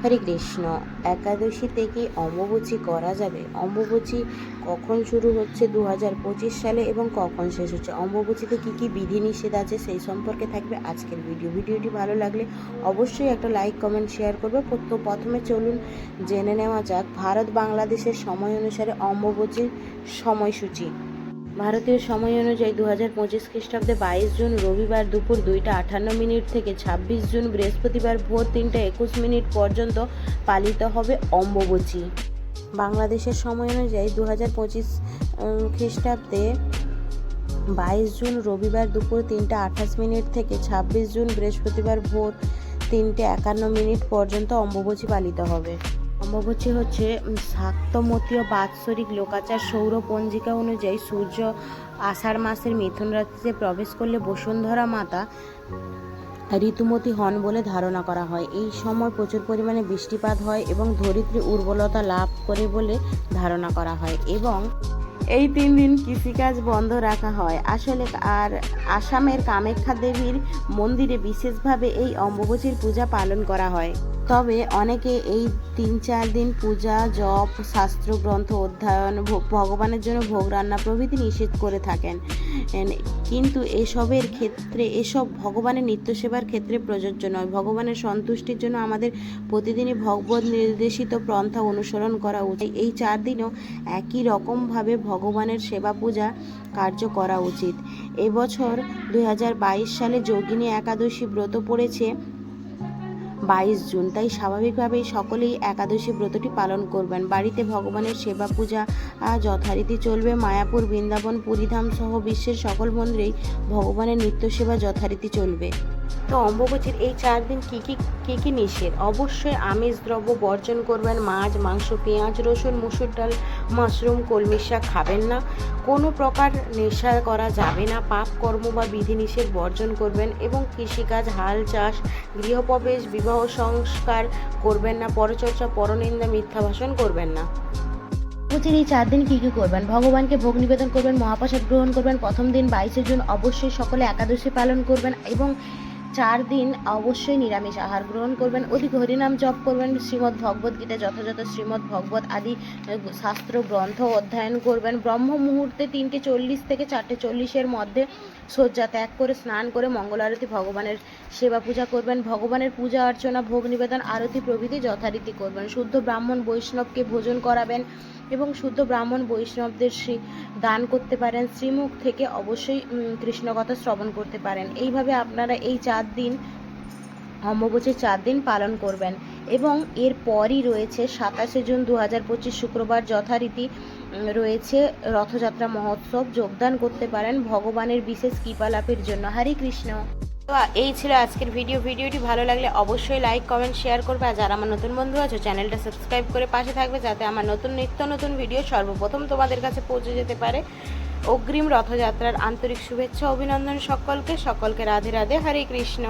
হরে কৃষ্ণ। একাদশীতে কি অম্বুবাচী করা যাবে? অম্বুবাচী কখন শুরু হচ্ছে 2025 সালে এবং কখন শেষ হচ্ছে? অম্বুবাচীতে কী কী বিধিনিষেধ আছে সেই সম্পর্কে থাকবে আজকের ভিডিওটি ভালো লাগলে অবশ্যই একটা লাইক কমেন্ট শেয়ার করবে। তো প্রথমে চলুন জেনে নেওয়া যাক ভারত বাংলাদেশের সময় অনুসারে অম্বুবাচীর সময়সূচি। ভারতীয় সময় অনুযায়ী 2025 খ্রিস্টাব্দে 22 জুন রবিবার দুপুর 2:58 থেকে 26 জুন বৃহস্পতিবার ভোর 3:21 পর্যন্ত পালিত হবে অম্বুবাচী। বাংলাদেশের সময় অনুযায়ী 2025 খ্রিস্টাব্দে 22 জুন রবিবার দুপুর 3:28 থেকে 26 জুন বৃহস্পতিবার ভোর 3:51 পর্যন্ত অম্বুবাচী পালিত হবে। অম্বুবাচী হচ্ছে শাক্তমতীয় বাৎসরিক লোকাচার সৌর পঞ্জিকা অনুযায়ী সূর্য আষাঢ় মাসের মিথুন রাশিতে প্রবেশ করলে বসুন্ধরা মাতা ঋতুমতী হন বলে ধারণা করা হয়। এই সময় প্রচুর পরিমাণে বৃষ্টিপাত হয় এবং ধরিত্রী উর্বরতা লাভ করে বলে ধারণা করা হয় এবং এই 3 দিন কৃষিকাজ বন্ধ রাখা হয়। আর আসামের কামাখ্যা দেবীর মন্দিরে বিশেষভাবে এই অম্বুবাচীর পূজা পালন করা হয়। তবে অনেকে এই 3-4 দিন পূজা, জপ, শাস্ত্রগ্রন্থ অধ্যয়ন, ভগবানের জন্য ভোগ রান্না প্রভৃতি নিষেধ করে থাকেন। কিন্তু এসব ভগবানের নিত্য সেবার ক্ষেত্রে প্রযোজ্য নয়। ভগবানের সন্তুষ্টির জন্য আমাদের প্রতিদিনই ভগবত নির্দেশিত পন্থা অনুসরণ করা উচিত। এই 4 দিনও একই রকমভাবে ভগবানের সেবা পূজা কার্য করা উচিত। এবছর 2022 সালে যোগিনী একাদশী ব্রত পড়েছে 22 জুন, তাই স্বাভাবিকভাবেই সকলেই একাদশী ব্রতটি পালন করবেন। বাড়িতে ভগবানের সেবা পূজা যথারীতি চলবে। মায়াপুর, বৃন্দাবন, পুরীধাম সহ বিশ্বের সকল মন্দিরেই ভগবানের নিত্য সেবা যথারীতি চলবে। তো অম্বুবাচীর এই 4 দিন কী কী নিষেধ? অবশ্যই আমিষ দ্রব্য বর্জন করবেন। মাছ, মাংস, পেঁয়াজ, রসুন, মুসুর ডাল, মাশরুম, কলমি শাক খাবেন না। কোনো প্রকার নেশা করা যাবে না। পাপ কর্ম বা বিধিনিষেধ বর্জন করবেন এবং কৃষিকাজ, হাল চাষ, গৃহপ্রবেশ, বিবাহ সংস্কার করবেন না। পরচর্চা, পরনিন্দা, মিথ্যা ভাষণ করবেন না। অম্বুবাচীর এই 4 দিন কী করবেন? ভগবানকে ভোগ নিবেদন করবেন, মহাপ্রসাদ গ্রহণ করবেন। প্রথম দিন 22 জুন অবশ্যই সকলে একাদশী পালন করবেন এবং 4 দিন অবশ্যই নিরামিষ আহার গ্রহণ করবেন। অধিক হরিনাম জপ করবেন। শ্রীমদ্ ভগবদ্ গীতা যথাযথ শ্রীমদ্ ভগবত আদি শাস্ত্র গ্রন্থ অধ্যয়ন করবেন। ব্রহ্ম মুহূর্তে 3:40 থেকে 4:40 মধ্যে শয্যা ত্যাগ করে স্নান করে মঙ্গল আরতি, ভগবানের সেবা পূজা করবেন। ভগবানের পূজা অর্চনা, ভোগ নিবেদন, আরতি প্রভৃতি যথারীতি করবেন। শুদ্ধ ব্রাহ্মণ বৈষ্ণবকে ভোজন করাবেন এবং শুদ্ধ ব্রাহ্মণ বৈষ্ণবদের দান করতে পারেন। শ্রীমুখ থেকে অবশ্যই কৃষ্ণকথা শ্রবণ করতে পারেন। এইভাবে আপনারা এই 4 দিন অম্বুবাচীর 4 দিন পালন করবেন এবং এরপরই রয়েছে 27 জুন 2025 শুক্রবার যথারীতি রয়েছে রথযাত্রা মহোৎসব। যোগদান করতে পারেন ভগবানের বিশেষ কৃপা লাভের জন্য। হরে কৃষ্ণ। তো এই ছিল আজকের ভিডিওটি ভালো লাগলে অবশ্যই লাইক কমেন্ট শেয়ার করবে। আর যারা আমার নতুন বন্ধু আছে চ্যানেলটা সাবস্ক্রাইব করে পাশে থাকবে যাতে আমার নিত্য নতুন ভিডিও সর্বপ্রথম তোমাদের কাছে পৌঁছে যেতে পারে। অগ্রিম রথযাত্রার আন্তরিক শুভেচ্ছা অভিনন্দন সকলকে রাধে রাধে। হরে কৃষ্ণ।